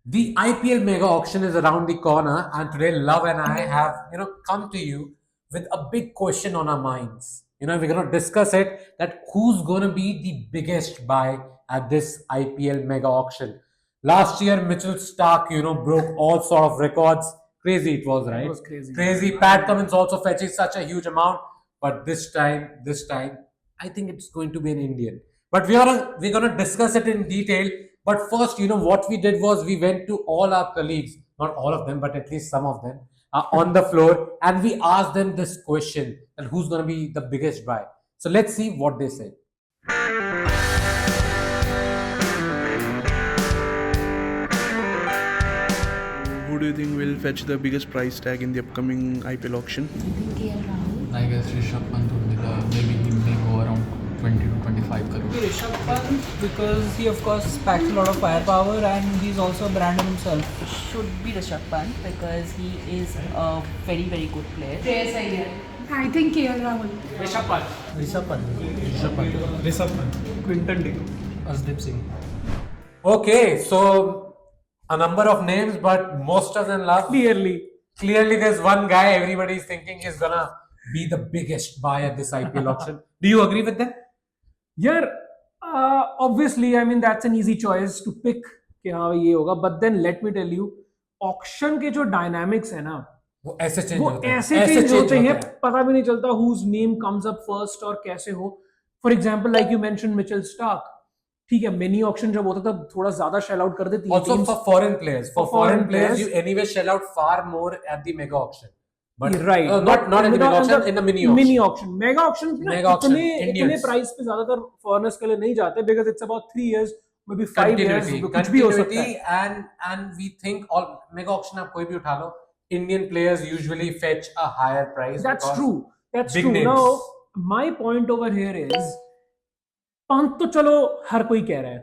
The IPL mega auction is around the corner, and today Love and I have come to you with a big question on our minds. We're gonna discuss it that who's gonna be the biggest buy at this IPL mega auction. Last year, Mitchell Stark, broke all sort of records. Crazy it was, right? It was crazy. Crazy. Pat Cummins also fetching such a huge amount, but this time, I think it's going to be an Indian. But we're gonna discuss it in detail. But first, what we did was we went to all our colleagues, not all of them, but at least some of them, on the floor, and we asked them this question: that who's gonna be the biggest buy? So let's see what they said. Who do you think will fetch the biggest price tag in the upcoming IPL auction? KL Rahul. I guess Rishabh Pant would be maybe he may go around 20 to 25 crore. Rishabh Pant, because he of course packs a lot of firepower and he's also a brand in himself. Should be Rishabh Pant because he is a very, very good player. Shreyas Iyer. I think KL Rahul. Rishabh Pant. Quinton de Kock. Asdeep Singh. Okay, so a number of names, but most of them love. Clearly, there's one guy everybody's thinking is gonna be the biggest buy at this IPL auction. Do you agree with that? Yeah, obviously, I mean that's an easy choice to pick कि हाँ ये होगा. But then let me tell you, auction के जो dynamics है ना, वो ऐसे चेंज वो होते हैं, ऐसे चेंज होते हैं, हैं. पता भी नहीं चलता whose name comes up first और कैसे हो. For example, like you mentioned Mitchell Stark. ठीक है, mini auction जब होता था थोड़ा ज्यादा shell out कर देती Also for foreign players, For foreign you players. anyway shell out far more at the mega auction. But right, not in the mega auction, in the mini auction. Mini auction, mega auction, Mega auction, इतने Indians. Price पे ज्यादातर foreigners के लिए नहीं जाते because it's about 3 years, maybe 5 years, कुछ भी हो सकता है. and we think all mega auction आप कोई भी उठा लो, Indian players usually fetch a higher price. That's because true. That's big true. names. Now, my point over here is, Pant तो चलो हर कोई कह रहा है.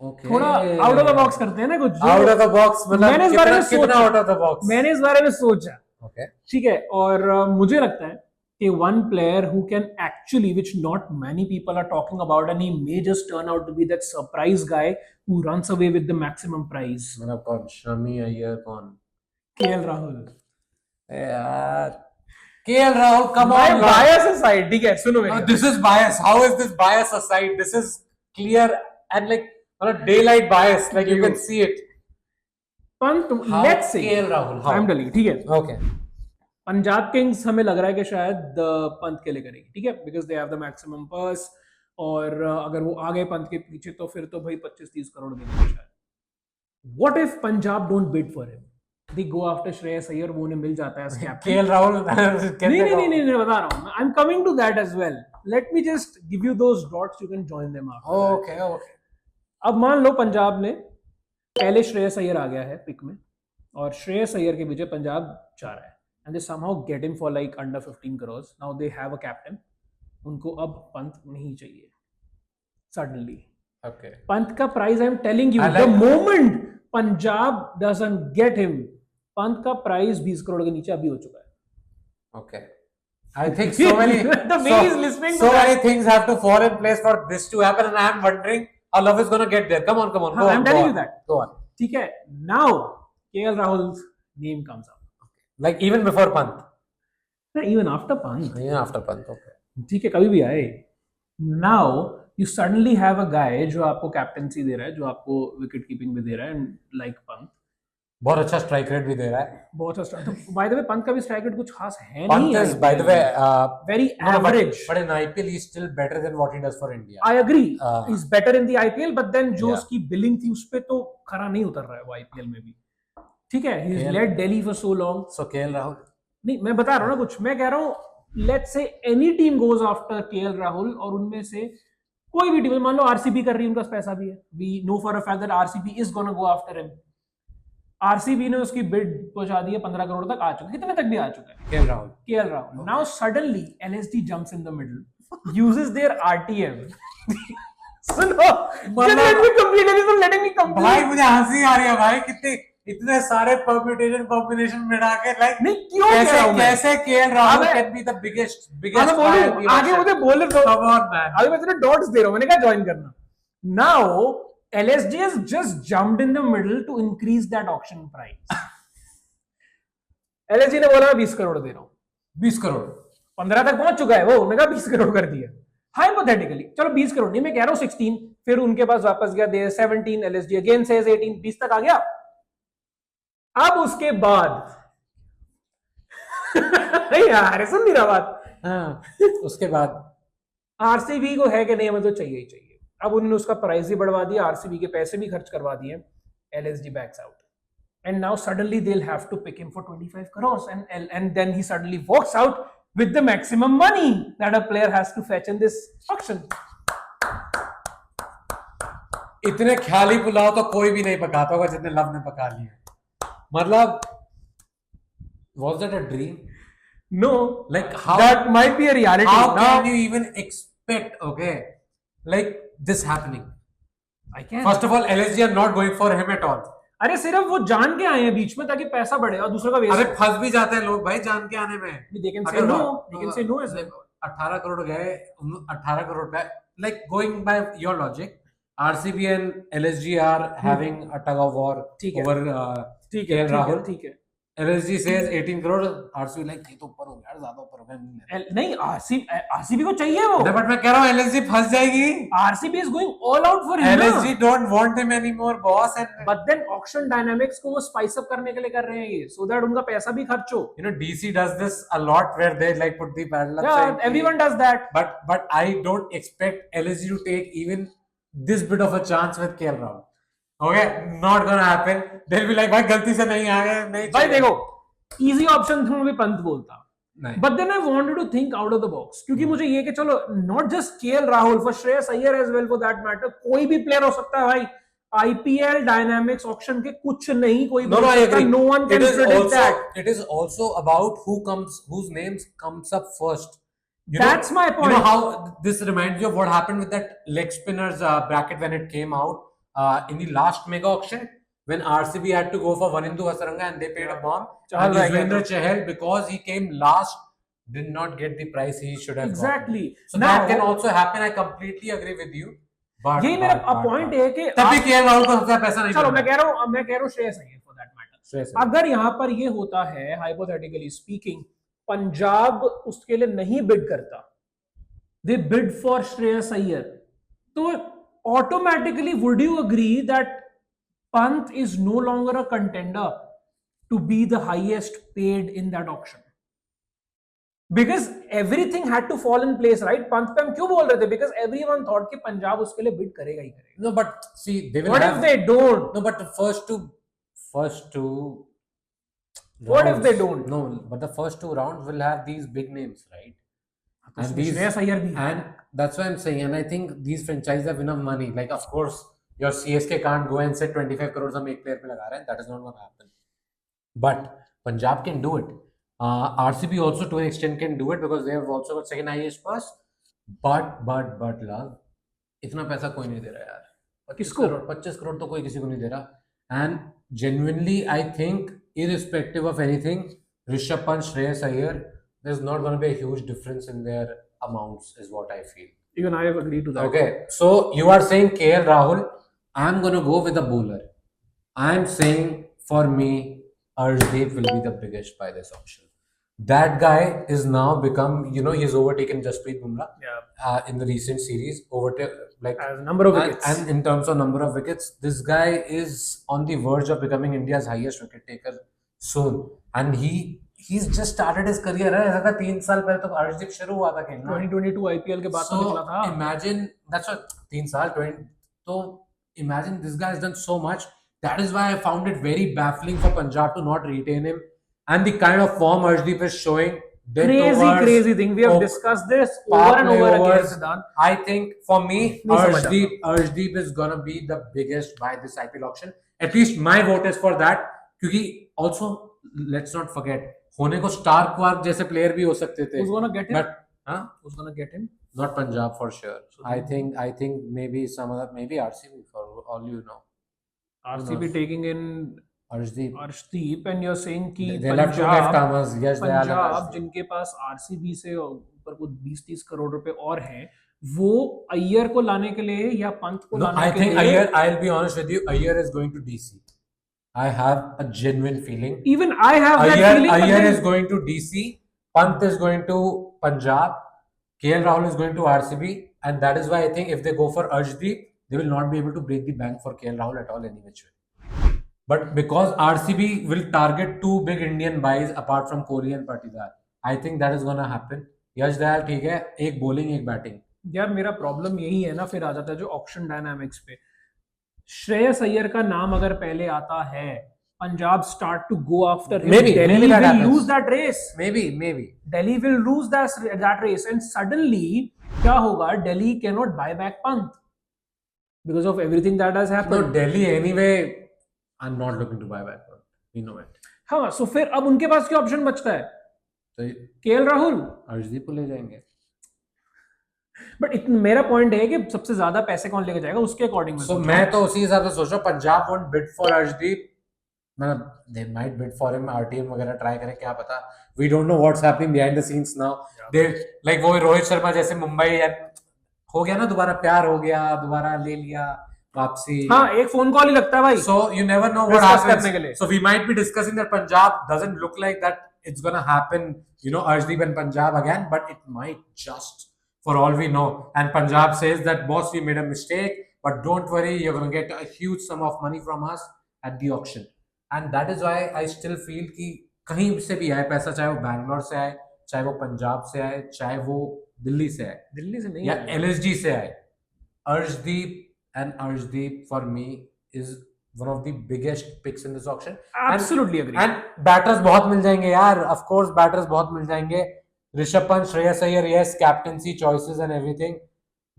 Okay. थोड़ा आउट ऑफ द बॉक्स करते हैं ना कुछ. Out of the box, मतलब मैंने इस बारे में कितना सोचा. out of the box? मैंने इस बारे में सोचा. Okay. ठीक है, और मुझे लगता है कि one player who can actually, which not many people are talking about, and he may just turn out to be that surprise guy who runs away with the maximum prize. मतलब कौन? शमी अय्यर कौन? KL Rahul. यार KL Rahul, come My on. bias aside, ठीक है, सुनो मेरी. This is bias. How is this bias aside? This is clear and like on a daylight bias. Like you can see it. Pant, How let's say KL Rahul? How? I'm telling you, ठीक है. Okay. Punjab Kings हमें लग रहा है कि शायद पंत के लिए करेगी, ठीक है, because they have the maximum purse. और अगर वो आ गए पंत के पीछे तो फिर तो भाई 25-30 करोड़ देंगे शायद. What if Punjab don't bid for him, they go after Shreyas Iyer, वो उन्हें मिल जाता है एज कैप्टन. KL Rahul. नहीं, बता रहा हूँ, I am coming to that as well. Let me just give you those dots, you can join them after. Okay. अब मान लो पंजाब ने पहले श्रेयस अय्यर आ गया है पिक में, और श्रेयस अय्यर के पीछे पंजाब जा रहा है, and they somehow get him for like under 15 crores. Now they have a captain. उनको अब पंत नहीं चाहिए suddenly. Okay. पंत का price I am telling you, I the like- moment Punjab doesn't get him, Pant का प्राइस 20 करोड़ के नीचे अभी हो चुका है. Okay. I think so many. The way he's listening to so that. many things have to fall in place for this to happen, and I am wondering how Love is going to get there. Come on. Go I'm on, telling go you on. that. Go on. ठीक है, now KL Rahul's name comes up. Like even before Pant. Even after Pant. Yeah, after Pant. Okay. ठीक है, कभी भी आए. Now you suddenly have a guy जो आपको captaincy दे रहा है, जो आपको विकेट कीपिंग भी दे रहा है, and like पंत बहुत अच्छा स्ट्राइक रेट भी दे रहा है. बहुत अच्छा. बाय द वे पंत का भी स्ट्राइक रेट कुछ खास है Pant नहीं. is, by the way, very no, average. but in IPL he's still better than what he does for India. I agree. He's better in the IPL, but then जो Yeah. उसकी billing थी उस पे तो खरा नहीं उतर रहा है वो IPL में भी. ठीक है, he's KL led Delhi for so long. So KL Rahul. नहीं, मैं बता रहा हूँ ना कुछ, मैं कह रहा हूँ let's say any team goes after KL Rahul, और उनमें से कोई भी टीम, मान लो RCB कर रही है, उनका पैसा भी है. We know for a fact that RCB is gonna go after him. RCB ने उसकी बिड पहुंचा दी है 15 करोड़ तक, आ चुका है, कितने तक भी आ चुका है. KL Rahul. KL Rahul. Now suddenly LSD jumps in the middle, uses their RTM. सुनो, let me complete. Letting me complete. भाई मुझे हंसी आ रही है भाई, कितने इतने सारे परम्यूटेशन कॉम्बिनेशन मिला के लाइक नहीं, क्यों कह रहा हूं मैं? कैसे KL Rahul अबे- can be the biggest आगे बोलूं, आगे मुझे बोलने दो. Come on man. अभी मैं तेरे डॉट्स दे रहा हूं, मैंने कहा ज्वाइन करना. Now LSG has just jumped in the middle to increase that auction price. LSG ने बोला मैं 20 करोड़ दे रहा हूँ, 20 करोड़ 15 तक पहुंच चुका है वो, उन्होंने कहा 20 करोड़ कर दिया हाइपोथेटिकली, चलो 20 करोड़ नहीं, मैं कह रहा हूँ 16, फिर उनके पास वापस गया, दे 17, LSG अगेन सेज 18, 20 तक आ गया। अब उसके बाद नहीं यार सुन नहीं रहा बात, हाँ उसके बाद आरसीबी को है कि नहीं, हमें तो चाहिए ही चाहिए। अब उन्होंने उसका प्राइस भी बढ़वा दिया, आरसीबी के पैसे भी खर्च करवा दिए, LSG backs out and now suddenly they'll have to pick him for 25 crores and then he suddenly walks out with the maximum money that a player has to fetch in this auction. इतने ख्याली पुलाव तो कोई भी नहीं पकाता होगा जितने love ने पका लिए। मतलब was that a dream? No, Like how that might be a reality. how Now, can you even expect okay like this happening? I can. First of all, LSG are not going for him at all. अरे सिर्फ वो जान के आए हैं बीच में ताकि पैसा बढ़े और दूसरों का अरे वेस्ट। फंस भी जाते हैं लोग भाई जान के आने में। They can say no. They can say no as well. 18 crore गए, 18 करोड़ पे like going by your logic, RCB and LSG are having a tug of war ठीक है। over ठीक है, KL ठीक है, Rahul. ठीक है। LSG says 18 crore, RCB like ये तो ऊपर हो गया यार, ज्यादा ऊपर हो गया। नहीं, आरसीबी को चाहिए वो। बट मैं कह रहा हूँ LSG फंस जाएगी। RCB is going all out for him. LSG don't want him anymore, boss. And But then auction dynamics को वो spice up करने के लिए कर रहे हैं ये, so that उनका पैसा भी खर्च हो। you know DC does this a lot where they like put the paddle up. Yeah, saying, everyone does that. But I don't expect LSG to take even this bit of a chance with KL Rahul. Okay, not gonna happen. They'll be like, भाई गलती से नहीं आ गए, नहीं भाई चाहिए। देखो, easy option था भी पंत बोलता। नहीं। But then I wanted to think out of the box, क्योंकि मुझे ये कि चलो not just KL Rahul, for Shreyas Iyer as well for that matter, कोई भी player हो सकता है भाई। IPL dynamics auction के कुछ नहीं कोई No, I agree. No one can It is predict also that. it is also about whose names comes up first. You That's my You know point. how this reminds you of what happened with that leg spinners bracket when it came out in the last mega auction when RCB had to go for Vanindu Hasaranga and they paid a bomb. Chahal And रह गया Yuzvendra था। Chahal, because he came last, did not get the price he should have gotten. Exactly. So Now- that can also happen. I completely agree with you. But यही मेरा point है कि तभी KL Rahul को सबसे पैसा नहीं चलो मिलता। मैं कह रहा हूँ Shreyas Iyer for that matter. Shreyas Iyer. अगर यहाँ पर ये होता है हाइपोथेटिकली स्पीकिंग, पंजाब उसके लिए नहीं बिड करता, they bid for Shreyas Iyer, तो automatically would you agree that Pant is no longer a contender to be the highest paid in that auction? Because everything had to fall in place, right? Pant पे हम क्यों बोल रहे थे? बिकॉज एवरीवन थॉट कि पंजाब उसके लिए बिड करेगा ही करेगा। No, but see, they will What have. if they don't? No, but the first two. What if rounds- they don't? No, but the first two rounds will have these big names, right? And उसमें श्रेयस अय्यर भी है। and that's why I'm saying, and I think these franchises have enough money. Like, of course, your CSK can't go and say 25 crores हम एक player पे लगा रहे हैं. That is not going to happen. But Punjab can do it. RCB also to an extent can do it because they have also got second highest pass. But love, इतना पैसा कोई नहीं दे रहा यार। 25 करोड़ तो कोई किसी को नहीं दे रहा। And genuinely, I think, irrespective of anything, Rishabh Pant, Shreyas Iyer, there's not going to be a huge difference in their amounts, is what I feel. Even I have agreed to that. Okay, so you are saying KL Rahul. I'm going to go with a bowler. I'm saying for me, Arshdeep will be the biggest by this auction. That guy is now become, he's overtaken Jasprit Bumrah in the recent series. As number of wickets. And in terms of number of wickets, this guy is on the verge of becoming India's highest wicket taker soon. And he's just started his career. ऐसा था 3 साल पहले तो अर्शदीप शुरू हुआ था खेलना। 2022 IPL के बाद तो निकला था। Imagine that's what 3 साल 20 तो imagine this guy has done so much. That is why I found it very baffling for Punjab to not retain him. And the kind of form Arshdeep is showing. Crazy thing. We have discussed this over and over again, Siddhant. I think for me, नहीं समझ Arshdeep is gonna be the biggest by this IPL auction. At least my vote is for that. क्योंकि also let's not forget होने को Stark वार्क जैसे player भी हो सकते थे। Who's gonna get him? But Who's gonna get him? not Punjab for sure. I think maybe some other, maybe RCB for all you know. RCB taking in Arshdeep. and you're saying कि They'll have two left-armers. Yes, they are. Punjab जिनके पास RCB से ऊपर कुछ 20-30 करोड़ रुपए और हैं, वो अय्यर को लाने के लिए या पंत को No, लाने I के think लिए Iyer, I'll be honest with you, Iyer is going to DC. I have a genuine feeling. even I have that Iyer, feeling, but Iyer then- is going to DC, Pant is going to Punjab, KL Rahul is going to RCB, and that is why I think if they go for Arshdeep, they will not be able to break the bank for KL Rahul at all any which way. But because RCB will target two big Indian buys apart from Kohli and Patidar, I think that is gonna happen. यश दयाल ठीक है, एक bowling एक batting. यार मेरा problem यही है ना, फिर आ जाता है जो ऑक्शन डायनामिक्स पे। श्रेयस अय्यर का नाम अगर पहले आता है, Punjab start to go after him, Maybe Delhi that will happens. Lose that race, Maybe. Delhi will lose that race and suddenly क्या होगा, Delhi can not buy back Pant because of everything that has No, happened. Delhi anyway. I'm not looking to buy back. We know it. हाँ, सो फिर अब उनके पास क्या option बचता है? तो केएल राहुल। अर्शदीप को ले जाएंगे. बट मेरा पॉइंट है कि सबसे ज्यादा पैसे कौन लेके जाएगा उसके अकॉर्डिंग So मैं तो उसी हिसाब से सोच रहा हूँ, Punjab won't bid for Arshdeep. मतलब they might bid for him, RTM वगैरह ट्राई करें, क्या पता. We don't know what's happening behind the scenes now. They like वो रोहित शर्मा जैसे मुंबई हो गया ना, दोबारा प्यार हो गया, दोबारा ले लिया वापसी. हाँ, एक फोन कॉल ही लगता है भाई। So you never know what Discuss happens. करने के लिए। So we might be discussing that Punjab doesn't look like that it's gonna happen, you know, Arshdeep and Punjab again, but it might just, for all we know. And Punjab says that, boss, we made a mistake, but don't worry, you're gonna get a huge sum of money from us at the auction. And that is why I still feel कि कहीं से भी आए पैसा, चाहे वो बैंगलोर से आए, चाहे वो पंजाब से आए, चाहे वो दिल्ली से आए, दिल्ली से नहीं या आएगा। LSG से आए, Arshdeep for me is one of the biggest picks in this auction. Absolutely agree. And batters बहुत मिल जाएंगे यार, of course batters बहुत मिल जाएंगे. Rishabh Pant, Shreyas Iyer, yes, captaincy choices and everything,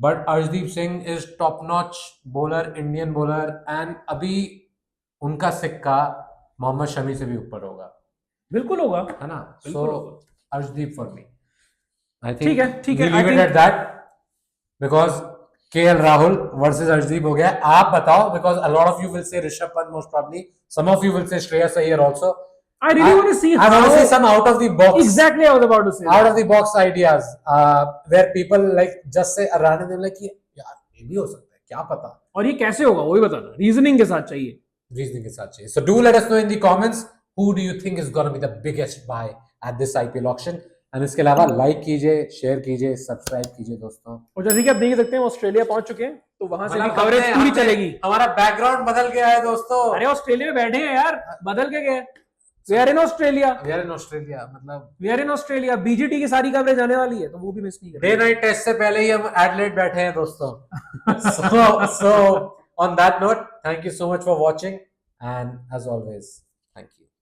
but Arshdeep Singh is top notch bowler, Indian bowler, and अभी उनका सिक्का मोहम्मद शमी से भी ऊपर होगा, बिल्कुल होगा, है ना? बिल्कुल So होगा। Arshdeep for me. I ठीक है, ठीक है, we leave I it think- at that because KL Rahul versus Arshdeep हो गया. आप बताओ, because a lot of you will say Rishabh Pant most probably, some of you will say Shreyas Iyer also. I really want to see I want to how- see some out of the box. Exactly, I was about to say Out that. of the box ideas, where people like just say around them like यार ये भी हो सकता है, क्या पता. और ये कैसे होगा वही बताना, रीजनिंग के साथ चाहिए। Reasoning के साथ चाहिए. So do let us know in the comments who do you think is going to be the biggest buy at this IPL auction. And इसके अलावा लाइक कीजिए, शेयर कीजिए, सब्सक्राइब कीजिए दोस्तों. और जैसे कि आप देख सकते हैं ऑस्ट्रेलिया पहुंच चुके हैं, तो वहां से भी मतलब कवरेज हमने- पूरी हमने- चलेगी। हमारा बैकग्राउंड बदल गया है दोस्तों. अरे ऑस्ट्रेलिया में बैठे हैं यार, बदल के गए। We are in Australia, We are in Australia, मतलब we are in Australia. BGT की सारी कवरेज आने वाली है, तो वो भी मिस नहीं डे करेंगे। नाइट टेस्ट से पहले ही हम एडलेड बैठे हैं दोस्तों. so on that note, thank you so much for watching, and as always, thank you.